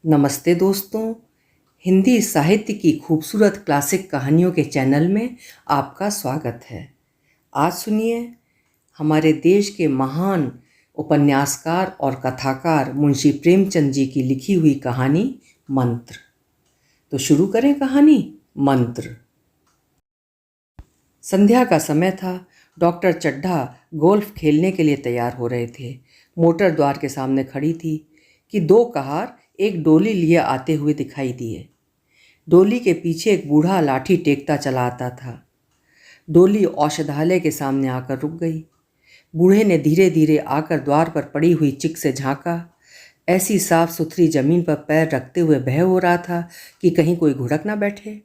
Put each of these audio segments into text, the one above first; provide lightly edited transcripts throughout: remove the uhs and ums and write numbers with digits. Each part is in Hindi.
नमस्ते दोस्तों। हिंदी साहित्य की खूबसूरत क्लासिक कहानियों के चैनल में आपका स्वागत है। आज सुनिए हमारे देश के महान उपन्यासकार और कथाकार मुंशी प्रेमचंद जी की लिखी हुई कहानी मंत्र। तो शुरू करें कहानी मंत्र। संध्या का समय था। डॉक्टर चड्ढा गोल्फ खेलने के लिए तैयार हो रहे थे। मोटर द्वार के सामने खड़ी थी कि दो कहार एक डोली लिए आते हुए दिखाई दिए। डोली के पीछे एक बूढ़ा लाठी टेकता चला आता था। डोली औषधालय के सामने आकर रुक गई। बूढ़े ने धीरे धीरे आकर द्वार पर पड़ी हुई चिक से झांका। ऐसी साफ सुथरी जमीन पर पैर रखते हुए भय हो रहा था कि कहीं कोई घुड़क ना बैठे।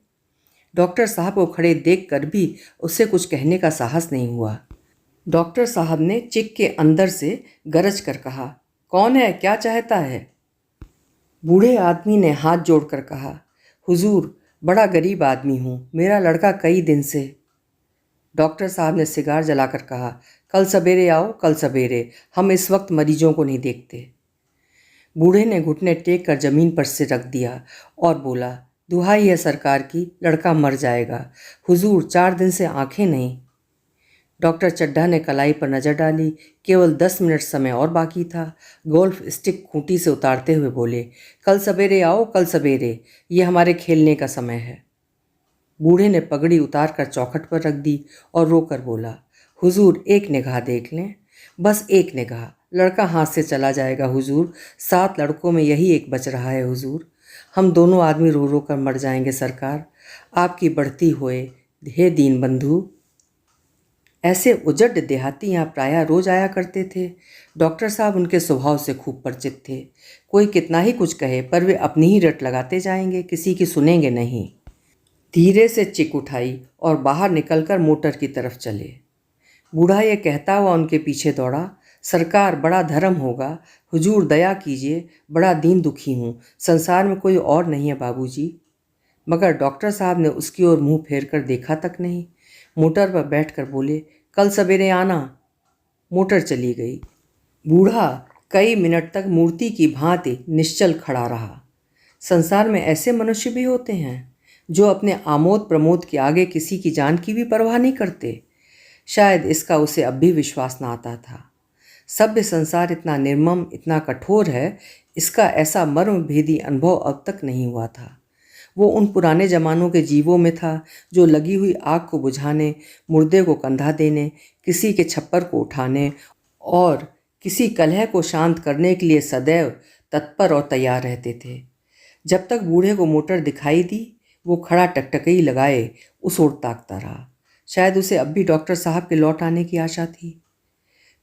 डॉक्टर साहब को खड़े देखकर भी उससे कुछ कहने का साहस नहीं हुआ। डॉक्टर साहब ने चिक के अंदर से गरज कर कहा, कौन है, क्या चाहता है? बूढ़े आदमी ने हाथ जोड़कर कहा, हुजूर, बड़ा गरीब आदमी हूँ, मेरा लड़का कई दिन से। डॉक्टर साहब ने सिगार जलाकर कहा, कल सवेरे आओ, कल सवेरे, हम इस वक्त मरीजों को नहीं देखते। बूढ़े ने घुटने टेक कर जमीन पर सिर रख दिया और बोला, दुहाई है सरकार की, लड़का मर जाएगा। हुजूर, 4 दिन से आंखें नहीं। डॉक्टर चड्ढा ने कलाई पर नज़र डाली। केवल 10 मिनट समय और बाकी था। गोल्फ स्टिक खूंटी से उतारते हुए बोले, कल सवेरे आओ, कल सवेरे, ये हमारे खेलने का समय है। बूढ़े ने पगड़ी उतार कर चौखट पर रख दी और रोकर बोला, हुजूर, एक निगाह देख लें, बस एक निगाह, लड़का हाथ से चला जाएगा हुजूर। 7 लड़कों में यही एक बच रहा है हुजूर। हम दोनों आदमी रो रो कर मर जाएंगे सरकार। आपकी बढ़ती होए, हे दीन बंधु। ऐसे उजड़ देहाती यहाँ प्रायः रोज आया करते थे। डॉक्टर साहब उनके स्वभाव से खूब परिचित थे। कोई कितना ही कुछ कहे पर वे अपनी ही रट लगाते जाएंगे, किसी की सुनेंगे नहीं। धीरे से चिक उठाई और बाहर निकलकर मोटर की तरफ चले। बूढ़ा ये कहता हुआ उनके पीछे दौड़ा, सरकार, बड़ा धर्म होगा, हुजूर दया कीजिए, बड़ा दीन दुखी हूँ, संसार में कोई और नहीं है बाबूजी। मगर डॉक्टर साहब ने उसकी ओर मुंह फेर कर देखा तक नहीं। मोटर पर बैठकर बोले, कल सवेरे आना। मोटर चली गई। बूढ़ा कई मिनट तक मूर्ति की भांति निश्चल खड़ा रहा। संसार में ऐसे मनुष्य भी होते हैं जो अपने आमोद प्रमोद के आगे किसी की जान की भी परवाह नहीं करते। शायद इसका उसे अब भी विश्वास न आता था। सभ्य संसार इतना निर्मम, इतना कठोर है, इसका ऐसा मर्मभेदी अनुभव अब तक नहीं हुआ था। वो उन पुराने जमानों के जीवों में था जो लगी हुई आग को बुझाने, मुर्दे को कंधा देने, किसी के छप्पर को उठाने और किसी कलह को शांत करने के लिए सदैव तत्पर और तैयार रहते थे। जब तक बूढ़े को मोटर दिखाई दी, वो खड़ा टकटकी लगाए उस ओर ताकता रहा। शायद उसे अब भी डॉक्टर साहब के लौट आने की आशा थी।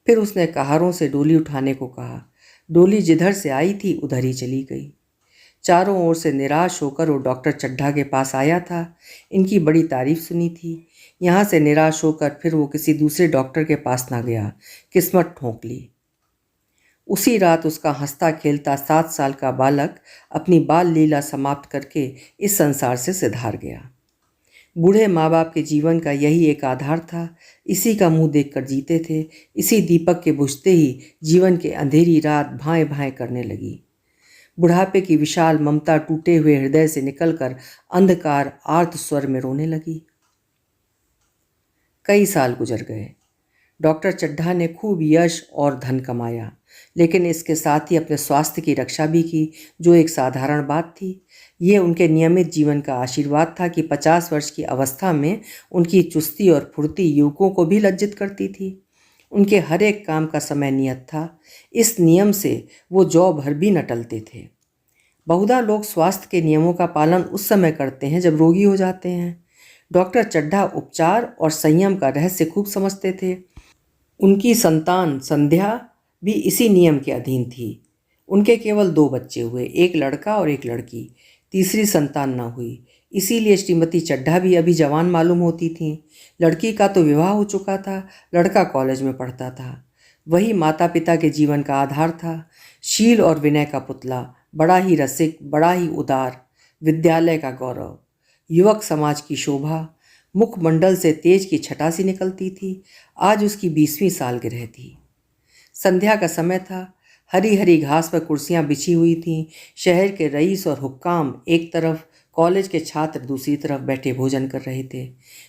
फिर उसने कहारों से डोली उठाने को कहा। डोली जिधर से आई थी उधर ही चली गई। चारों ओर से निराश होकर वो डॉक्टर चड्ढा के पास आया था। इनकी बड़ी तारीफ सुनी थी। यहाँ से निराश होकर फिर वो किसी दूसरे डॉक्टर के पास ना गया, किस्मत ठोंक ली। उसी रात उसका हंसता खेलता 7 साल का बालक अपनी बाल लीला समाप्त करके इस संसार से सिधार गया। बूढ़े माँ बाप के जीवन का यही एक आधार था। इसी का मुंह देखकर जीते थे। इसी दीपक के बुझते ही जीवन के अंधेरी रात भाएं भाएं करने लगी। बुढ़ापे की विशाल ममता टूटे हुए हृदय से निकलकर अंधकार आर्त स्वर में रोने लगी। कई साल गुजर गए। डॉक्टर चड्ढा ने खूब यश और धन कमाया, लेकिन इसके साथ ही अपने स्वास्थ्य की रक्षा भी की, जो एक साधारण बात थी। ये उनके नियमित जीवन का आशीर्वाद था कि 50 वर्ष की अवस्था में उनकी चुस्ती और फुर्ती युवकों को भी लज्जित करती थी। उनके हर एक काम का समय नियत था। इस नियम से वो जौ भर भी न टलते थे। बहुधा लोग स्वास्थ्य के नियमों का पालन उस समय करते हैं जब रोगी हो जाते हैं। डॉक्टर चड्ढा उपचार और संयम का रहस्य खूब समझते थे। उनकी संतान संध्या भी इसी नियम के अधीन थी। उनके केवल 2 बच्चे हुए, एक लड़का और एक लड़की। तीसरी संतान न हुई, इसीलिए श्रीमती चड्ढा भी अभी जवान मालूम होती थीं। लड़की का तो विवाह हो चुका था, लड़का कॉलेज में पढ़ता था। वही माता पिता के जीवन का आधार था। शील और विनय का पुतला, बड़ा ही रसिक, बड़ा ही उदार, विद्यालय का गौरव, युवक समाज की शोभा। मुखमंडल से तेज की छटा सी निकलती थी। आज उसकी 20वीं सालगिरह थी। संध्या का समय था। हरी हरी घास पर कुर्सियां बिछी हुई थीं। शहर के रईस और हुक्काम एक तरफ, कॉलेज के छात्र दूसरी तरफ बैठे भोजन कर रहे थे।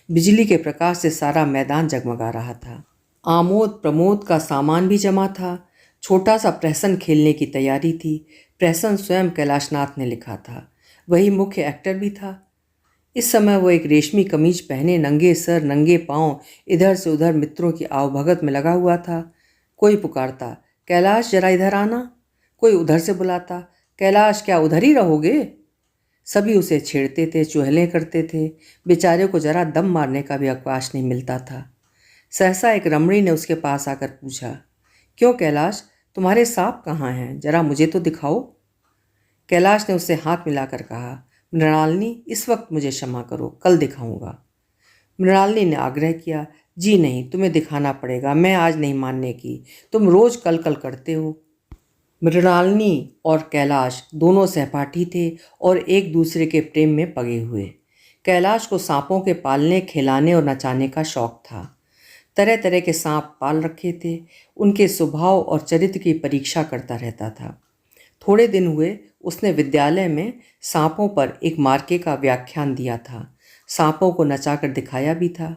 बिजली के प्रकाश से सारा मैदान जगमगा रहा था। आमोद प्रमोद का सामान भी जमा था। छोटा सा प्रहसन खेलने की तैयारी थी। प्रहसन स्वयं कैलाशनाथ ने लिखा था। वही मुख्य एक्टर भी था। इस समय वो एक रेशमी कमीज पहने नंगे सर नंगे पांव इधर से उधर मित्रों की आवभगत में लगा हुआ था। कोई पुकारता, कैलाश जरा इधर आना। कोई उधर से बुलाता, कैलाश क्या उधर ही रहोगे। सभी उसे छेड़ते थे, चुहलें करते थे। बेचारे को जरा दम मारने का भी अवकाश नहीं मिलता था। सहसा एक रमणी ने उसके पास आकर पूछा, क्यों कैलाश, तुम्हारे सांप कहाँ हैं, जरा मुझे तो दिखाओ। कैलाश ने उससे हाथ मिलाकर कहा, मृणालिनी, इस वक्त मुझे क्षमा करो, कल दिखाऊंगा। मृणालिनी ने आग्रह किया, जी नहीं, तुम्हें दिखाना पड़ेगा, मैं आज नहीं मानने की, तुम रोज कल कल करते हो। मृणालिनी और कैलाश दोनों सहपाठी थे और एक दूसरे के प्रेम में पगे हुए। कैलाश को सांपों के पालने, खिलाने और नचाने का शौक था। तरह तरह के सांप पाल रखे थे। उनके स्वभाव और चरित्र की परीक्षा करता रहता था। थोड़े दिन हुए उसने विद्यालय में सांपों पर एक मार्के का व्याख्यान दिया था। सांपों को नचाकर दिखाया भी था।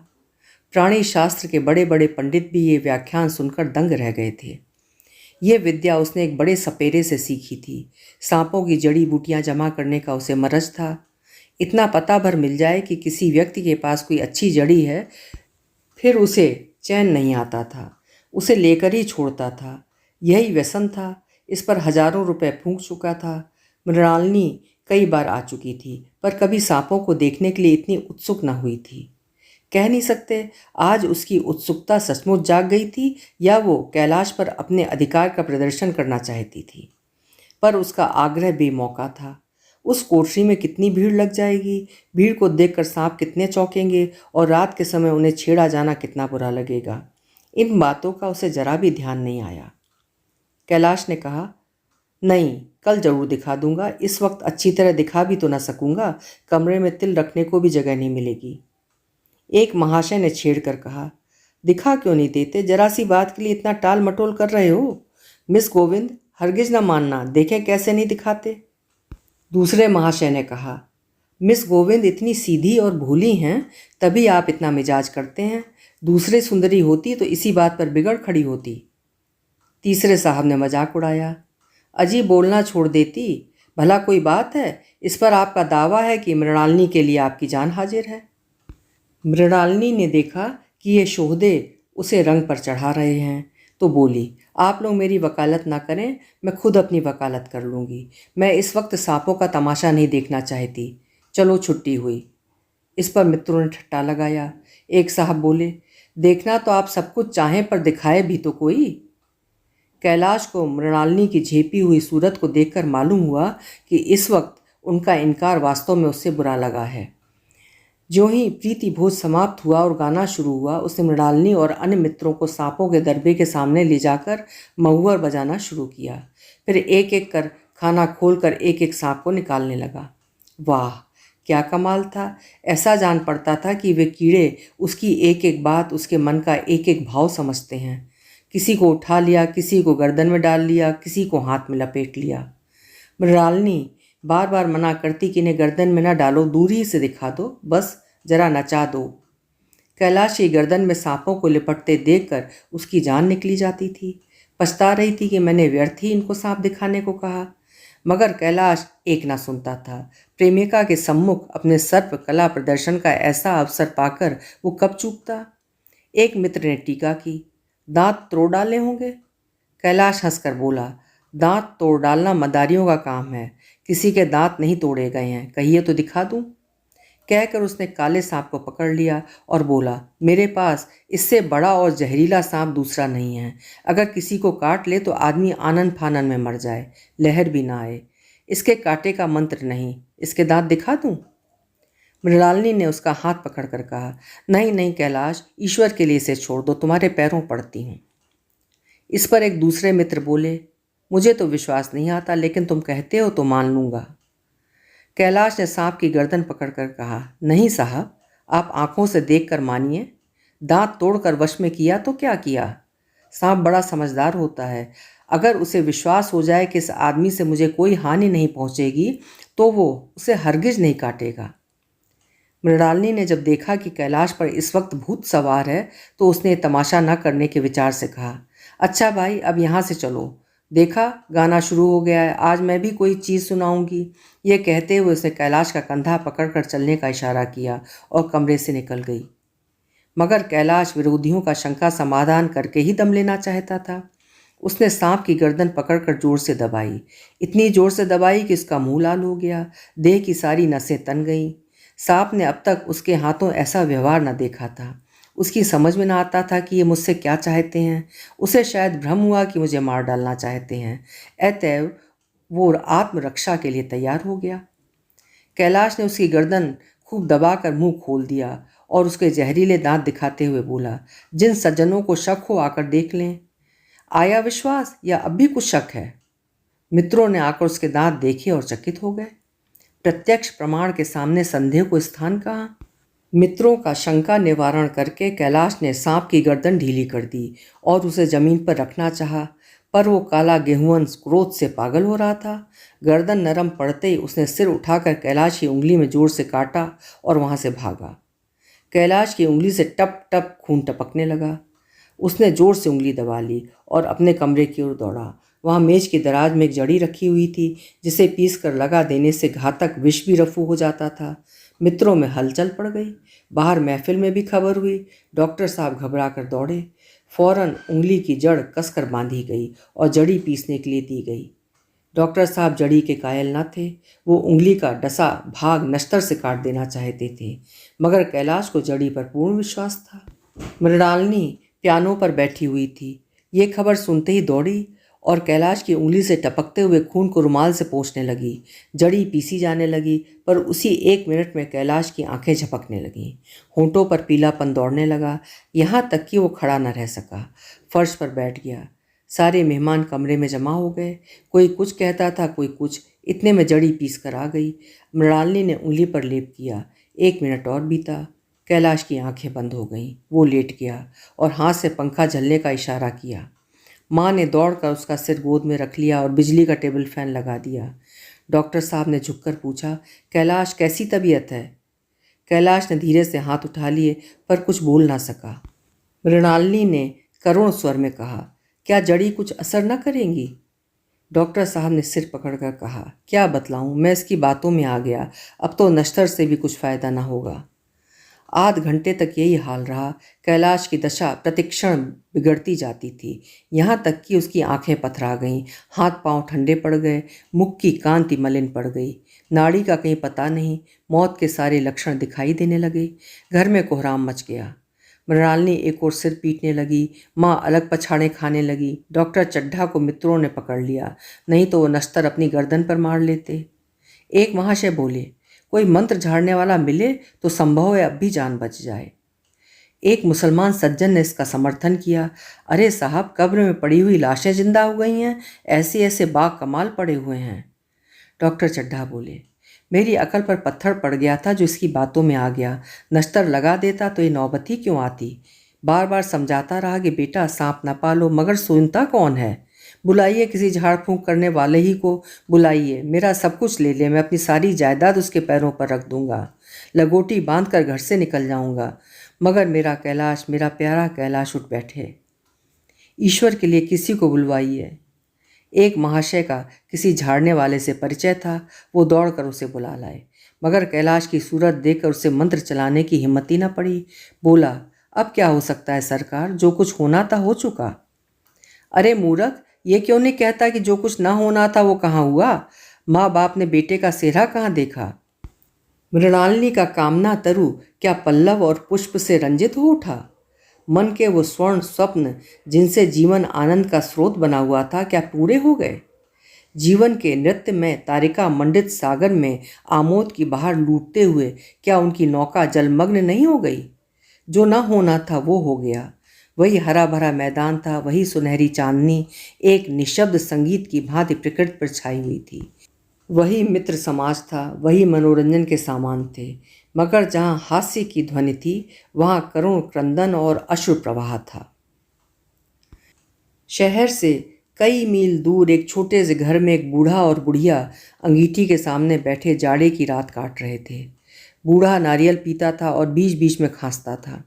प्राणी शास्त्र के बड़े बड़े पंडित भी ये व्याख्यान सुनकर दंग रह गए थे। ये विद्या उसने एक बड़े सपेरे से सीखी थी। सांपों की जड़ी बूटियां जमा करने का उसे मरज था। इतना पता भर मिल जाए कि किसी व्यक्ति के पास कोई अच्छी जड़ी है, फिर उसे चैन नहीं आता था। उसे लेकर ही छोड़ता था। यही व्यसन था। इस पर हजारों रुपए फूंक चुका था। मृणालिनी कई बार आ चुकी थी, पर कभी सांपों को देखने के लिए इतनी उत्सुक न हुई थी। कह नहीं सकते आज उसकी उत्सुकता सचमुच जाग गई थी या वो कैलाश पर अपने अधिकार का प्रदर्शन करना चाहती थी। पर उसका आग्रह बेमौका था। उस कोठरी में कितनी भीड़ लग जाएगी, भीड़ को देखकर सांप कितने चौंकेंगे और रात के समय उन्हें छेड़ा जाना कितना बुरा लगेगा। इन बातों का उसे जरा भी ध्यान नहीं आया। कैलाश ने कहा, नहीं, कल जरूर दिखा दूंगा, इस वक्त अच्छी तरह दिखा भी तो ना सकूंगा, कमरे में तिल रखने को भी जगह नहीं मिलेगी। एक महाशय ने छेड़ कर कहा, दिखा क्यों नहीं देते, जरा सी बात के लिए इतना टाल मटोल कर रहे हो। मिस गोविंद, हरगिज न मानना, देखें कैसे नहीं दिखाते। दूसरे महाशय ने कहा, मिस गोविंद इतनी सीधी और भोली हैं, तभी आप इतना मिजाज करते हैं। दूसरे सुंदरी होती तो इसी बात पर बिगड़ खड़ी होती। तीसरे साहब ने मजाक उड़ाया, अजी बोलना छोड़ देती, भला कोई बात है, इस पर आपका दावा है कि मृणालिनी के लिए आपकी जान हाजिर है। मृणालिनी ने देखा कि ये शोहदे उसे रंग पर चढ़ा रहे हैं, तो बोली, आप लोग मेरी वकालत ना करें, मैं खुद अपनी वकालत कर लूँगी। मैं इस वक्त सांपों का तमाशा नहीं देखना चाहती। चलो छुट्टी हुई। इस पर मित्रों ने ठट्टा लगाया। एक साहब बोले, देखना तो आप सब कुछ चाहें, पर दिखाए भी तो कोई। कैलाश को मृणालिनी की झेपी हुई सूरत को देखकर मालूम हुआ कि इस वक्त उनका इनकार वास्तव में उससे बुरा लगा है। ज्यों ही प्रीति भोज समाप्त हुआ और गाना शुरू हुआ, उसने मृणालिनी और अन्य मित्रों को सांपों के दरबे के सामने ले जाकर महुअर बजाना शुरू किया। फिर एक एक कर खाना खोलकर एक एक सांप को निकालने लगा। वाह, क्या कमाल था। ऐसा जान पड़ता था कि वे कीड़े उसकी एक एक बात, उसके मन का एक एक भाव समझते हैं। किसी को उठा लिया, किसी को गर्दन में डाल लिया, किसी को हाथ में लपेट लिया। मृणालिनी बार बार मना करती कि इन्हें गर्दन में न डालो, दूरी से दिखा दो, बस जरा नचा दो। कैलाश की गर्दन में सांपों को लिपटते देखकर उसकी जान निकली जाती थी। पछता रही थी कि मैंने व्यर्थ ही इनको सांप दिखाने को कहा। मगर कैलाश एक ना सुनता था। प्रेमिका के सम्मुख अपने सर्प कला प्रदर्शन का ऐसा अवसर पाकर वो कब चूकता। एक मित्र ने टीका की, दांत तोड़ डाले होंगे। कैलाश हंसकर बोला, दांत तोड़ डालना मदारियों का काम है, किसी के दांत नहीं तोड़े गए हैं, कहिए तो दिखा दूं। कहकर उसने काले सांप को पकड़ लिया और बोला, मेरे पास इससे बड़ा और जहरीला सांप दूसरा नहीं है। अगर किसी को काट ले तो आदमी आनन फानन में मर जाए, लहर भी ना आए। इसके कांटे का मंत्र नहीं, इसके दांत दिखा दूं। मृणालिनी ने उसका हाथ पकड़कर कहा, नहीं नहीं कैलाश, ईश्वर के लिए इसे छोड़ दो, तुम्हारे पैरों पड़ती हूँ। इस पर एक दूसरे मित्र बोले, मुझे तो विश्वास नहीं आता, लेकिन तुम कहते हो तो मान लूँगा। कैलाश ने सांप की गर्दन पकड़कर कहा, नहीं साहब, आप आंखों से देखकर मानिए। दांत तोड़कर वश में किया तो क्या किया। सांप बड़ा समझदार होता है, अगर उसे विश्वास हो जाए कि इस आदमी से मुझे कोई हानि नहीं पहुंचेगी तो वो उसे हरगिज नहीं काटेगा। मृणालिनी ने जब देखा कि कैलाश पर इस वक्त भूत सवार है तो उसने तमाशा न करने के विचार से कहा, अच्छा भाई, अब यहाँ से चलो। देखा, गाना शुरू हो गया है, आज मैं भी कोई चीज़ सुनाऊंगी। ये कहते हुए उसने कैलाश का कंधा पकड़कर चलने का इशारा किया और कमरे से निकल गई। मगर कैलाश विरोधियों का शंका समाधान करके ही दम लेना चाहता था। उसने सांप की गर्दन पकड़कर जोर से दबाई, इतनी जोर से दबाई कि उसका मुंह लाल हो गया, देह की सारी नसें तन गईं। सांप ने अब तक उसके हाथों ऐसा व्यवहार न देखा था। उसकी समझ में न आता था कि ये मुझसे क्या चाहते हैं। उसे शायद भ्रम हुआ कि मुझे मार डालना चाहते हैं। अतएव वो आत्मरक्षा के लिए तैयार हो गया। कैलाश ने उसकी गर्दन खूब दबाकर मुंह खोल दिया और उसके जहरीले दांत दिखाते हुए बोला, जिन सज्जनों को शक हो आकर देख लें। आया विश्वास या अब भी कुछ शक है? मित्रों ने आकर उसके दांत देखे और चकित हो गए। प्रत्यक्ष प्रमाण के सामने संदेह को स्थान कहाँ? मित्रों का शंका निवारण करके कैलाश ने सांप की गर्दन ढीली कर दी और उसे जमीन पर रखना चाहा, पर वो काला गेहुअन क्रोध से पागल हो रहा था। गर्दन नरम पड़ते ही उसने सिर उठाकर कैलाश की उंगली में जोर से काटा और वहां से भागा। कैलाश की उंगली से टप टप खून टपकने लगा। उसने जोर से उंगली दबा ली और अपने कमरे की ओर दौड़ा। वहाँ मेज की दराज में एक जड़ी रखी हुई थी जिसे पीस कर लगा देने से घातक विष भी रफू हो जाता था। मित्रों में हलचल पड़ गई। बाहर महफिल में भी खबर हुई। डॉक्टर साहब घबरा कर दौड़े। फौरन उंगली की जड़ कसकर बांधी गई और जड़ी पीसने के लिए दी गई। डॉक्टर साहब जड़ी के कायल न थे। वो उंगली का डसा भाग नश्तर से काट देना चाहते थे, मगर कैलाश को जड़ी पर पूर्ण विश्वास था। मृणालिनी पियानो पर बैठी हुई थी। ये खबर सुनते ही दौड़ी और कैलाश की उंगली से टपकते हुए खून को रुमाल से पोंछने लगी। जड़ी पीसी जाने लगी, पर उसी 1 मिनट में कैलाश की आंखें झपकने लगीं। होंठों पर पीलापन दौड़ने लगा, यहाँ तक कि वो खड़ा न रह सका। फर्श पर बैठ गया। सारे मेहमान कमरे में जमा हो गए। कोई कुछ कहता था, कोई कुछ। इतने में जड़ी पीस कर आ गई। मृणालिनी ने उंगली पर लेप किया। 1 मिनट और बीता। कैलाश की आंखें बंद हो गईं। वो लेट गया और हाथ से पंखा झलने का इशारा किया। माँ ने दौड़कर उसका सिर गोद में रख लिया और बिजली का टेबल फैन लगा दिया। डॉक्टर साहब ने झुककर पूछा, कैलाश कैसी तबीयत है? कैलाश ने धीरे से हाथ उठा लिए, पर कुछ बोल ना सका। मृणालिनी ने करुण स्वर में कहा, क्या जड़ी कुछ असर न करेंगी? डॉक्टर साहब ने सिर पकड़कर कहा, क्या बतलाऊं, मैं इसकी बातों में आ गया। अब तो नश्तर से भी कुछ फायदा न होगा। आध घंटे तक यही हाल रहा। कैलाश की दशा प्रतिक्षण बिगड़ती जाती थी, यहाँ तक कि उसकी आंखें पथरा गईं, हाथ पांव ठंडे पड़ गए, मुख की कांति मलिन पड़ गई, नाड़ी का कहीं पता नहीं। मौत के सारे लक्षण दिखाई देने लगे। घर में कोहराम मच गया। मृणालिनी एक ओर सिर पीटने लगी। माँ अलग पछाड़े खाने लगी। डॉक्टर चड्ढा को मित्रों ने पकड़ लिया, नहीं तो वो नश्तर अपनी गर्दन पर मार लेते। एक महाशय बोले, कोई मंत्र झाड़ने वाला मिले तो संभव है अब भी जान बच जाए। एक मुसलमान सज्जन ने इसका समर्थन किया, अरे साहब, कब्र में पड़ी हुई लाशें जिंदा हो गई हैं, ऐसे ऐसे बाग कमाल पड़े हुए हैं। डॉक्टर चड्ढा बोले, मेरी अकल पर पत्थर पड़ गया था जो इसकी बातों में आ गया। नश्तर लगा देता तो ये नौबत ही क्यों आती। बार बार समझाता रहा कि बेटा सांप ना पालो, मगर सुनता कौन है। बुलाइए किसी झाड़ फूंक करने वाले ही को, बुलाइए, मेरा सब कुछ ले ले, मैं अपनी सारी जायदाद उसके पैरों पर रख दूंगा, लगोटी बांध कर घर से निकल जाऊंगा, मगर मेरा कैलाश, मेरा प्यारा कैलाश उठ बैठे। ईश्वर के लिए किसी को बुलवाइए। एक महाशय का किसी झाड़ने वाले से परिचय था। वो दौड़कर उसे बुला लाए, मगर कैलाश की सूरत देखकर उसे मंत्र चलाने की हिम्मत ही न पड़ी। बोला, अब क्या हो सकता है सरकार, जो कुछ होना था हो चुका। अरे मूर्ख, ये क्यों नहीं कहता कि जो कुछ ना होना था वो कहाँ हुआ? माँ बाप ने बेटे का सेहरा कहाँ देखा? मृणालिनी का कामना तरु क्या पल्लव और पुष्प से रंजित हो उठा? मन के वो स्वर्ण स्वप्न जिनसे जीवन आनंद का स्रोत बना हुआ था, क्या पूरे हो गए? जीवन के नृत्य में तारिका मंडित सागर में आमोद की बहार लूटते हुए क्या उनकी नौका जलमग्न नहीं हो गई? जो न होना था वो हो गया। वही हरा भरा मैदान था, वही सुनहरी चांदनी एक निशब्द संगीत की भांति प्रकृति पर छाई हुई थी। वही मित्र समाज था, वही मनोरंजन के सामान थे, मगर जहाँ हास्य की ध्वनि थी वहाँ करुण क्रंदन और अश्रु प्रवाह था। शहर से कई मील दूर एक छोटे से घर में एक बूढ़ा और बुढ़िया अंगीठी के सामने बैठे जाड़े की रात काट रहे थे। बूढ़ा नारियल पीता था और बीच बीच में खांसता था।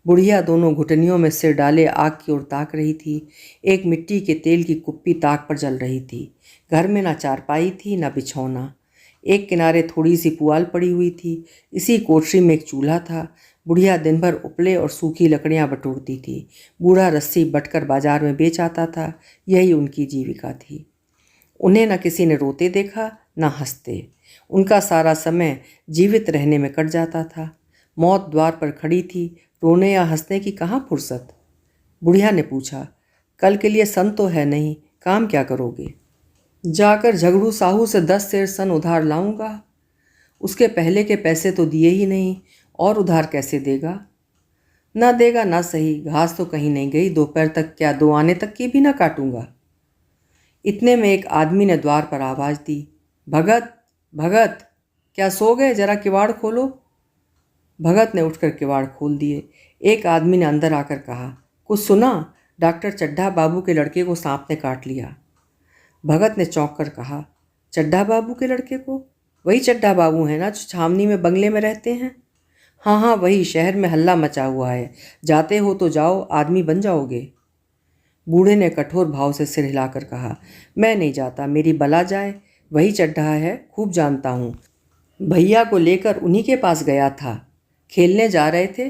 बुढ़िया दोनों घुटनियों में सिर डाले आग की ओर ताक रही थी। एक मिट्टी के तेल की कुप्पी ताक पर जल रही थी। घर में ना चारपाई थी ना बिछौना। एक किनारे थोड़ी सी पुआल पड़ी हुई थी। इसी कोठरी में एक चूल्हा था। बुढ़िया दिन भर उपले और सूखी लकड़ियां बटोरती थी। बूढ़ा रस्सी बटकर बाजार में बेच आता था। यही उनकी जीविका थी। उन्हें न किसी ने रोते देखा न हंसते। उनका सारा समय जीवित रहने में कट जाता था। मौत द्वार पर खड़ी थी। रोने या हंसने की कहाँ फुर्सत। बुढ़िया ने पूछा, कल के लिए सन तो है नहीं, काम क्या करोगे? जाकर झगड़ू साहू से 10 सेर सन उधार लाऊंगा। उसके पहले के पैसे तो दिए ही नहीं, और उधार कैसे देगा? ना देगा ना सही, घास तो कहीं नहीं गई, दोपहर तक क्या 2 आने तक की भी ना काटूंगा। इतने में एक आदमी ने द्वार पर आवाज़ दी, भगत भगत, क्या सो गए? जरा किवाड़ खोलो। भगत ने उठकर किवाड़ खोल दिए। एक आदमी ने अंदर आकर कहा, कुछ सुना? डॉक्टर चड्ढा बाबू के लड़के को सांप ने काट लिया। भगत ने चौंक कर कहा, चड्ढा बाबू के लड़के को? वही चड्ढा बाबू है ना जो छावनी में बंगले में रहते हैं? हाँ हाँ वही, शहर में हल्ला मचा हुआ है। जाते हो तो जाओ, आदमी बन जाओगे। बूढ़े ने कठोर भाव से सिर हिलाकर कहा, मैं नहीं जाता, मेरी बला जाए। वही चड्ढा है, खूब जानता हूँ। भैया को लेकर उन्हीं के पास गया था। खेलने जा रहे थे,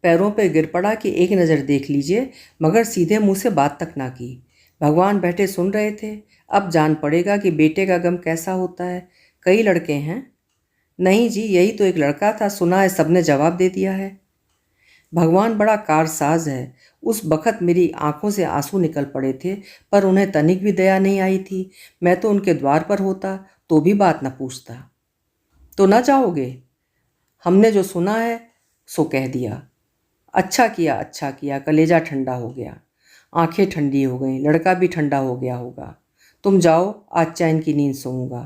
पैरों पे गिर पड़ा कि एक नज़र देख लीजिए, मगर सीधे मुंह से बात तक ना की। भगवान बैठे सुन रहे थे। अब जान पड़ेगा कि बेटे का गम कैसा होता है। कई लड़के हैं? नहीं जी, यही तो एक लड़का था, सुना है सबने जवाब दे दिया है। भगवान बड़ा कारसाज है। उस बखत मेरी आंखों से आंसू निकल पड़े थे, पर उन्हें तनिक भी दया नहीं आई थी। मैं तो उनके द्वार पर होता तो भी बात न पूछता। तो न जाओगे? हमने जो सुना है सो कह दिया। अच्छा किया अच्छा किया, कलेजा ठंडा हो गया, आंखें ठंडी हो गईं, लड़का भी ठंडा हो गया होगा। तुम जाओ, आज चैन की नींद सोऊंगा।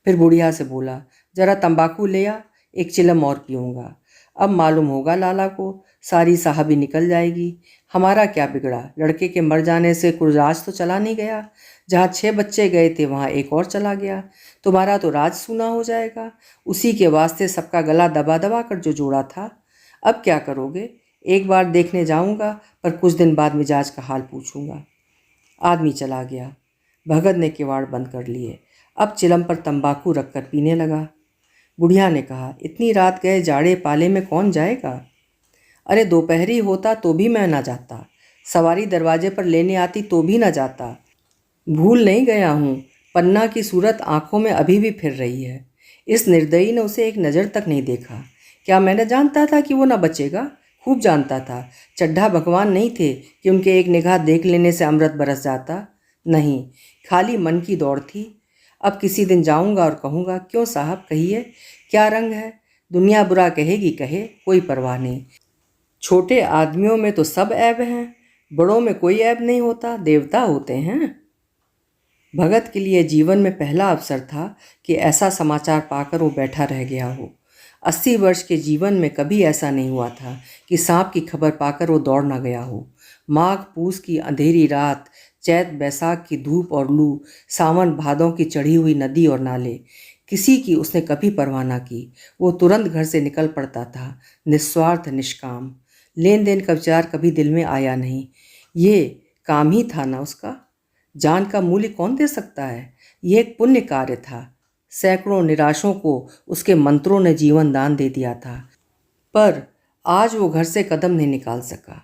फिर बुढ़िया से बोला, जरा तंबाकू ले आ, एक चिलम और पीऊँगा। अब मालूम होगा लाला को, सारी साहबी निकल जाएगी। हमारा क्या बिगड़ा? लड़के के मर जाने से कोई राज तो चला नहीं गया। जहाँ 6 बच्चे गए थे वहाँ एक और चला गया। तुम्हारा तो राज सूना हो जाएगा। उसी के वास्ते सबका गला दबा दबा कर जो जोड़ा था। अब क्या करोगे? एक बार देखने जाऊंगा, पर कुछ दिन बाद मिजाज का हाल पूछूंगा। आदमी चला गया। भगत ने किवाड़ बंद कर लिए। अब चिलम पर तंबाकू रखकर पीने लगा। बुढ़िया ने कहा, इतनी रात गए जाड़े पाले में कौन जाएगा? अरे दोपहरी होता तो भी मैं ना जाता। सवारी दरवाजे पर लेने आती तो भी ना जाता। भूल नहीं गया हूँ। पन्ना की सूरत आंखों में अभी भी फिर रही है। इस निर्दयी ने उसे एक नज़र तक नहीं देखा। क्या मैंने जानता था कि वो ना बचेगा? खूब जानता था। चड्ढा भगवान नहीं थे कि उनके एक निगाह देख लेने से अमृत बरस जाता। नहीं, खाली मन की दौड़ थी। अब किसी दिन जाऊंगा और कहूँगा, क्यों साहब कहिए, क्या रंग है? दुनिया बुरा कहेगी कहे, कोई परवाह नहीं। छोटे आदमियों में तो सब ऐब हैं, बड़ों में कोई ऐब नहीं होता, देवता होते हैं। भगत के लिए जीवन में पहला अवसर था कि ऐसा समाचार पाकर वो बैठा रह गया हो। 80 वर्ष के जीवन में कभी ऐसा नहीं हुआ था कि सांप की खबर पाकर वो दौड़ ना गया हो। माघ पूस की अंधेरी रात, चैत बैसाख की धूप और लू, सावन भादों की चढ़ी हुई नदी और नाले, किसी की उसने कभी परवाह ना की। वो तुरंत घर से निकल पड़ता था, निस्वार्थ निष्काम। लेन देन का विचार कभी दिल में आया नहीं। ये काम ही था ना उसका। जान का मूल्य कौन दे सकता है? यह एक पुण्य कार्य था। सैकड़ों निराशों को उसके मंत्रों ने जीवन दान दे दिया था, पर आज वो घर से कदम नहीं निकाल सका।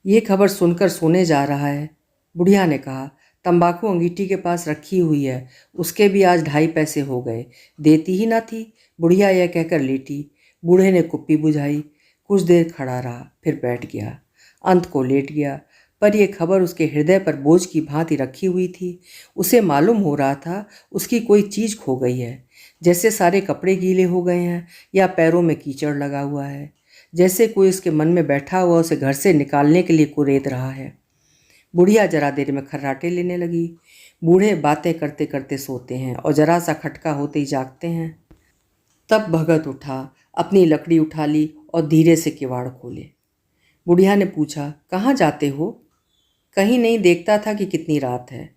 ये खबर सुनकर सोने जा रहा है। बुढ़िया ने कहा, तंबाकू अंगीठी के पास रखी हुई है, उसके भी आज 2.5 पैसे हो गए, देती ही ना थी। बुढ़िया यह कहकर लेटी। बूढ़े ने कुप्पी बुझाई, कुछ देर खड़ा रहा, फिर बैठ गया, अंत को लेट गया। पर यह खबर उसके हृदय पर बोझ की भांति रखी हुई थी। उसे मालूम हो रहा था उसकी कोई चीज़ खो गई है, जैसे सारे कपड़े गीले हो गए हैं या पैरों में कीचड़ लगा हुआ है, जैसे कोई उसके मन में बैठा हुआ उसे घर से निकालने के लिए कुरेद रहा है। बुढ़िया जरा देर में खर्राटे लेने लगी। बूढ़े बातें करते करते सोते हैं और जरा सा खटका होते ही जागते हैं। तब भगत उठा, अपनी लकड़ी उठा ली और धीरे से किवाड़ खोले। बुढ़िया ने पूछा, कहाँ जाते हो? कहीं नहीं देखता था कि कितनी रात है।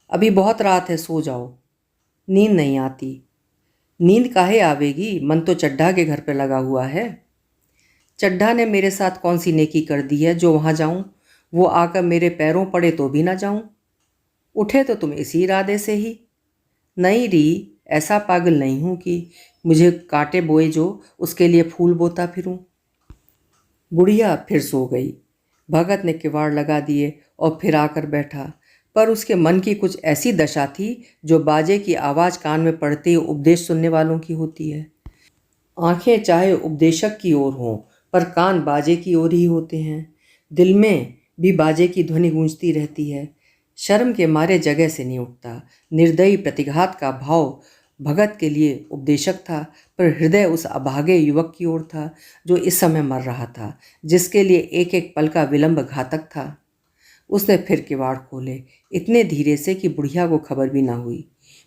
अभी बहुत रात है, सो जाओ। नींद नहीं आती। नींद काहे आवेगी, मन तो चड्ढा के घर पर लगा हुआ है। चड्ढा ने मेरे साथ कौन सी नेकी कर दी है जो वहाँ जाऊँ? वो आकर मेरे पैरों पड़े तो भी ना जाऊँ। उठे तो तुम इसी इरादे से ही। नहीं री, ऐसा पागल नहीं हूँ कि मुझे कांटे बोए जो उसके लिए फूल बोता फिरूं। बुढ़िया फिर सो गई। भगत ने किवाड़ लगा दिए और फिर आकर बैठा, पर उसके मन की कुछ ऐसी दशा थी जो बाजे की आवाज़ कान में पड़ते ही उपदेश सुनने वालों की होती है। आंखें चाहे उपदेशक की ओर हों, पर कान बाजे की ओर ही होते हैं। दिल में भी बाजे की ध्वनि गूंजती रहती है। शर्म के मारे जगह से नहीं उठता। निर्दयी प्रतिघात का भाव भगत के लिए उपदेशक था, पर हृदय उस अभागे युवक की ओर था जो इस समय मर रहा था, जिसके लिए एक एक पल का विलंब घातक था। उसने फिर किवाड़ खोले, इतने धीरे से कि बुढ़िया को खबर भी ना हुई।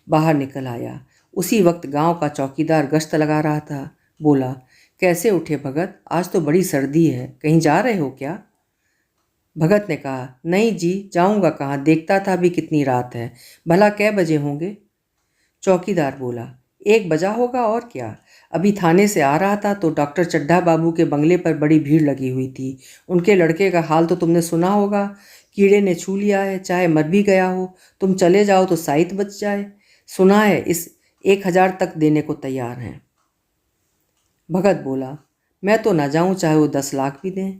बाहर निकल आया। उसी वक्त गांव का चौकीदार गश्त लगा रहा था। बोला, कैसे उठे भगत? आज तो बड़ी सर्दी है, कहीं जा रहे हो क्या? भगत ने कहा, नहीं जी, जाऊंगा कहाँ, देखता था अभी कितनी रात है। भला कै बजे होंगे? चौकीदार बोला, 1 बजा होगा और क्या। अभी थाने से आ रहा था तो डॉक्टर चड्ढा बाबू के बंगले पर बड़ी भीड़ लगी हुई थी। उनके लड़के का हाल तो तुमने सुना होगा। कीड़े ने छू लिया है, चाहे मर भी गया हो। तुम चले जाओ तो साइत बच जाए। सुना है इस 1,000 तक देने को तैयार हैं। भगत बोला, मैं तो ना जाऊं चाहे वो 10 लाख भी दें।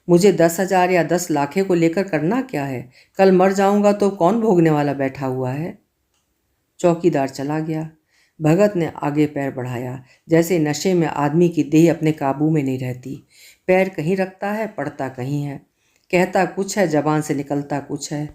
मुझे 10,000 या 10 लाखे को लेकर करना क्या है? कल मर जाऊंगा तो कौन भोगने वाला बैठा हुआ है? चौकीदार चला गया। भगत ने आगे पैर बढ़ाया। जैसे नशे में आदमी की देह अपने काबू में नहीं रहती। पैर कहीं रखता है, पड़ता कहीं है। कहता कुछ है, जबान से निकलता कुछ है।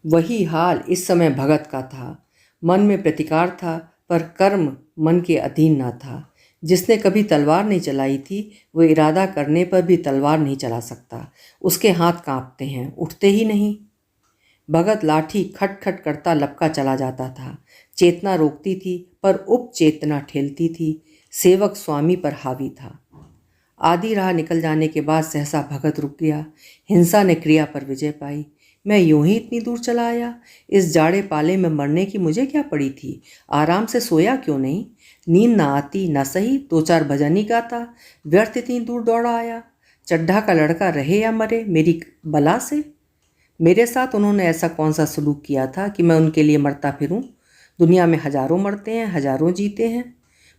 वही हाल इस समय भगत का था। मन में प्रतिकार था, पर कर्म मन के अधीन न था। जिसने कभी तलवार नहीं चलाई थी, वो इरादा करने पर भी तलवार नहीं चला सकता। उसके हाथ कांपते हैं, उठते ही नहीं। भगत लाठी खट खट करता लपका चला जाता था। चेतना रोकती थी, पर उपचेतना ठेलती थी। सेवक स्वामी पर हावी था। आधी राह निकल जाने के बाद सहसा भगत रुक गया। हिंसा ने क्रिया पर विजय पाई। मैं यूं ही इतनी दूर चला आया। इस जाड़े पाले में मरने की मुझे क्या पड़ी थी? आराम से सोया क्यों नहीं? नींद ना आती ना सही, 2-4 भजन ही गाता। व्यर्थ इतनी दूर दौड़ा आया। चड्ढा का लड़का रहे या मरे, मेरी बला से। मेरे साथ उन्होंने ऐसा कौन सा सलूक किया था कि मैं उनके लिए मरता फिरूं? दुनिया में हजारों मरते हैं, हजारों जीते हैं।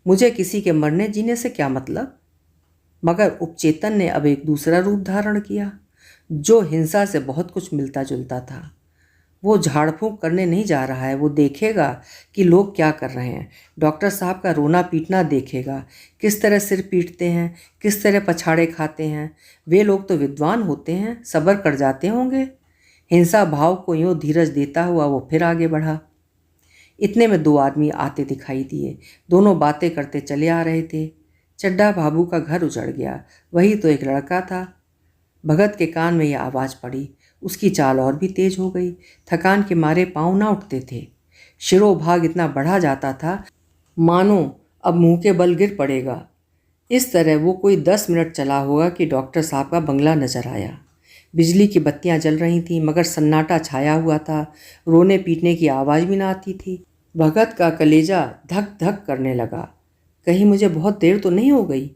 मुझे किसी के मरने जीने से क्या मतलब? मगर उपचेतन ने अब एक दूसरा रूप धारण किया, जो हिंसा से बहुत कुछ मिलता जुलता था। वो झाड़ फूंक करने नहीं जा रहा है। वो देखेगा कि लोग क्या कर रहे हैं। डॉक्टर साहब का रोना पीटना देखेगा, किस तरह सिर पीटते हैं, किस तरह पछाड़े खाते हैं। वे लोग तो विद्वान होते हैं, सब्र कर जाते होंगे। हिंसा भाव को यूं धीरज देता हुआ वो फिर आगे बढ़ा। इतने में 2 आदमी आते दिखाई दिए। दोनों बातें करते चले आ रहे थे। चड्ढा बाबू का घर उजड़ गया। वही तो एक लड़का था। भगत के कान में यह आवाज़ पड़ी। उसकी चाल और भी तेज हो गई। थकान के मारे पाँव ना उठते थे। शिरोभाग इतना बढ़ा जाता था मानो अब मुंह के बल गिर पड़ेगा। इस तरह वो कोई 10 मिनट चला होगा कि डॉक्टर साहब का बंगला नजर आया। बिजली की बत्तियां जल रही थीं, मगर सन्नाटा छाया हुआ था। रोने पीटने की आवाज़ भी ना आती थी। भगत का कलेजा धक धक करने लगा। कहीं मुझे बहुत देर तो नहीं हो गई?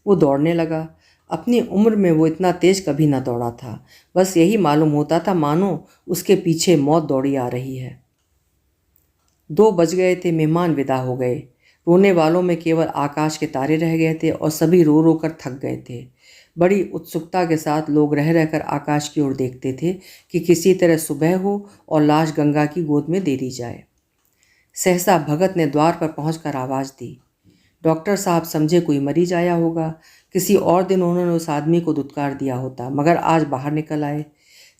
वो दौड़ने लगा। अपनी उम्र में वो इतना तेज कभी ना दौड़ा था। बस यही मालूम होता था मानो उसके पीछे मौत दौड़ी आ रही है। 2 बज गए थे। मेहमान विदा हो गए। रोने वालों में केवल आकाश के तारे रह गए थे और सभी रो रो कर थक गए थे। बड़ी उत्सुकता के साथ लोग रह रहकर आकाश की ओर देखते थे कि किसी तरह सुबह हो और लाश गंगा की गोद में दे दी जाए। सहसा भगत ने द्वार पर पहुंचकर आवाज़ दी। डॉक्टर साहब समझे कोई मरीज आया होगा। किसी और दिन उन्होंने उस आदमी को दुत्कार दिया होता, मगर आज बाहर निकल आए।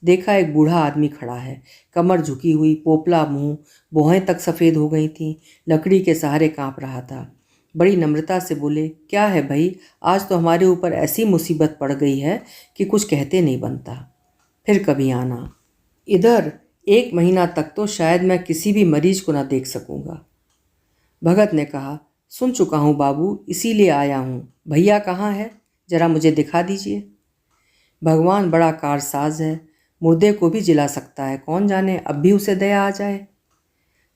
देखा एक बूढ़ा आदमी खड़ा है, कमर झुकी हुई, पोपला मुंह, भौहें तक सफ़ेद हो गई थीं, लकड़ी के सहारे कांप रहा था। बड़ी नम्रता से बोले, क्या है भाई, आज तो हमारे ऊपर ऐसी मुसीबत पड़ गई है कि कुछ कहते नहीं बनता। फिर कभी आना। इधर 1 महीना तक तो शायद मैं किसी भी मरीज को ना देख सकूंगा। भगत ने कहा, सुन चुका हूँ बाबू, इसीलिए आया हूँ। भैया कहाँ है? जरा मुझे दिखा दीजिए। भगवान बड़ा कारसाज है। मुर्दे को भी जिला सकता है, कौन जाने अब भी उसे दया आ जाए।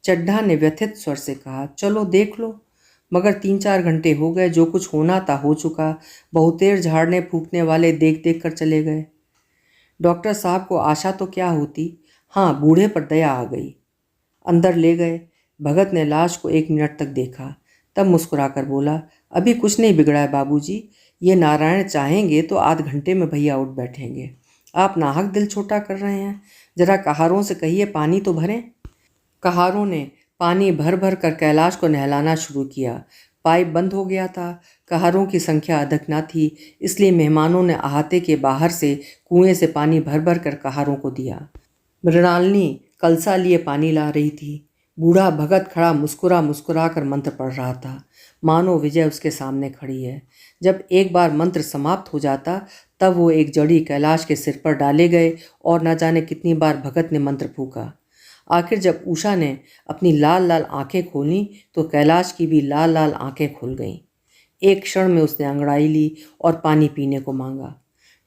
चड्ढा ने व्यथित स्वर से कहा, चलो देख लो। मगर 3-4 घंटे हो गए, जो कुछ होना था हो चुका। बहुतेर झाड़ने फूकने वाले देख देख कर चले गए। डॉक्टर साहब को आशा तो क्या होती, हाँ बूढ़े पर दया आ गई। अंदर ले गए। भगत ने लाश को 1 मिनट तक देखा, तब मुस्कुराकर बोला, अभी कुछ नहीं बिगड़ा है बाबूजी। ये नारायण चाहेंगे तो आध घंटे में भैया उठ बैठेंगे। आप नाहक दिल छोटा कर रहे हैं। जरा कहारों से कहिए पानी तो भरें। कहारों ने पानी भर भर कर कैलाश को नहलाना शुरू किया। पाइप बंद हो गया था। कहारों की संख्या अधिक न थी, इसलिए मेहमानों ने अहाते के बाहर से कुएं से पानी भर भर कर कहारों को दिया। मृणालिनी कलसा लिए पानी ला रही थी। बूढ़ा भगत खड़ा मुस्कुरा मुस्कुरा कर मंत्र पढ़ रहा था, मानो विजय उसके सामने खड़ी है। जब एक बार मंत्र समाप्त हो जाता, तब वो एक जड़ी कैलाश के सिर पर डाले गए और न जाने कितनी बार भगत ने मंत्र फूका। आखिर जब उषा ने अपनी लाल लाल आंखें खोलीं तो कैलाश की भी लाल लाल आंखें खुल गईं। एक क्षण में उसने अंगड़ाई ली और पानी पीने को मांगा।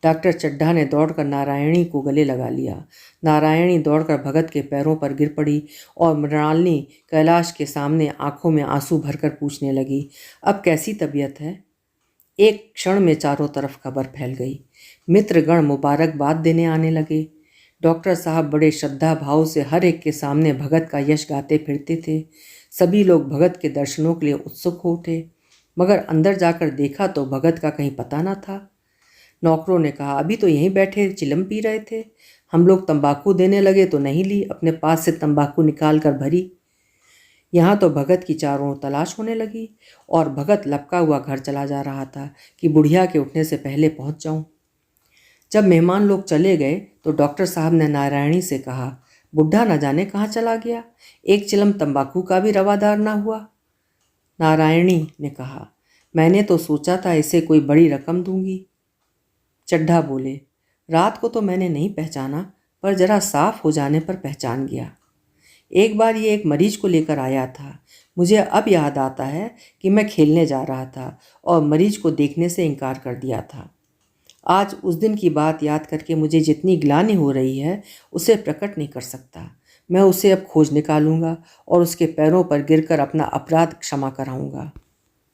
डॉक्टर चड्ढा ने दौड़कर नारायणी को गले लगा लिया। नारायणी दौड़कर भगत के पैरों पर गिर पड़ी और मृणालिनी कैलाश के सामने आंखों में आंसू भरकर पूछने लगी, अब कैसी तबीयत है? एक क्षण में चारों तरफ खबर फैल गई। मित्रगण मुबारकबाद देने आने लगे। डॉक्टर साहब बड़े श्रद्धा भाव से हर एक के सामने भगत का यश गाते फिरते थे। सभी लोग भगत के दर्शनों के लिए उत्सुक हो उठे, मगर अंदर जाकर देखा तो भगत का कहीं पता न था। नौकरों ने कहा, अभी तो यहीं बैठे चिलम पी रहे थे। हम लोग तंबाकू देने लगे तो नहीं ली, अपने पास से तंबाकू निकाल कर भरी। यहाँ तो भगत की चारों ओर तलाश होने लगी और भगत लपका हुआ घर चला जा रहा था कि बुढ़िया के उठने से पहले पहुँच जाऊँ। जब मेहमान लोग चले गए तो डॉक्टर साहब ने नारायणी से कहा, बुढ़ा न जाने कहाँ चला गया, एक चिलम तंबाकू का भी रवादार ना हुआ। नारायणी ने कहा, मैंने तो सोचा था इसे कोई बड़ी रकम दूंगी। चड्ढा बोले, रात को तो मैंने नहीं पहचाना, पर जरा साफ हो जाने पर पहचान गया। एक बार ये एक मरीज को लेकर आया था। मुझे अब याद आता है कि मैं खेलने जा रहा था और मरीज को देखने से इनकार कर दिया था। आज उस दिन की बात याद करके मुझे जितनी ग्लानि हो रही है उसे प्रकट नहीं कर सकता। मैं उसे अब खोज निकालूंगा और उसके पैरों पर गिरकर अपना अपराध क्षमा कराऊंगा।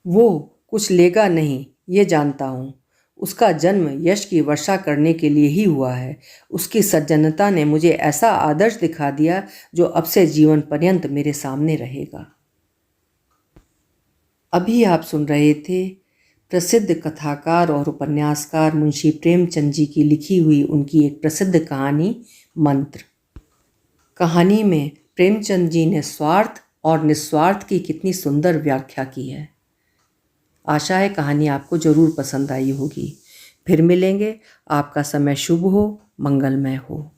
वो कुछ लेगा नहीं, ये जानता हूँ। उसका जन्म यश की वर्षा करने के लिए ही हुआ है। उसकी सज्जनता ने मुझे ऐसा आदर्श दिखा दिया जो अब से जीवन पर्यंत मेरे सामने रहेगा। अभी आप सुन रहे थे प्रसिद्ध कथाकार और उपन्यासकार मुंशी प्रेमचंद जी की लिखी हुई उनकी एक प्रसिद्ध कहानी मंत्र। कहानी में प्रेमचंद जी ने स्वार्थ और निस्वार्थ की कितनी सुंदर व्याख्या की है। आशा है कहानी आपको जरूर पसंद आई होगी। फिर मिलेंगे। आपका समय शुभ हो, मंगलमय हो।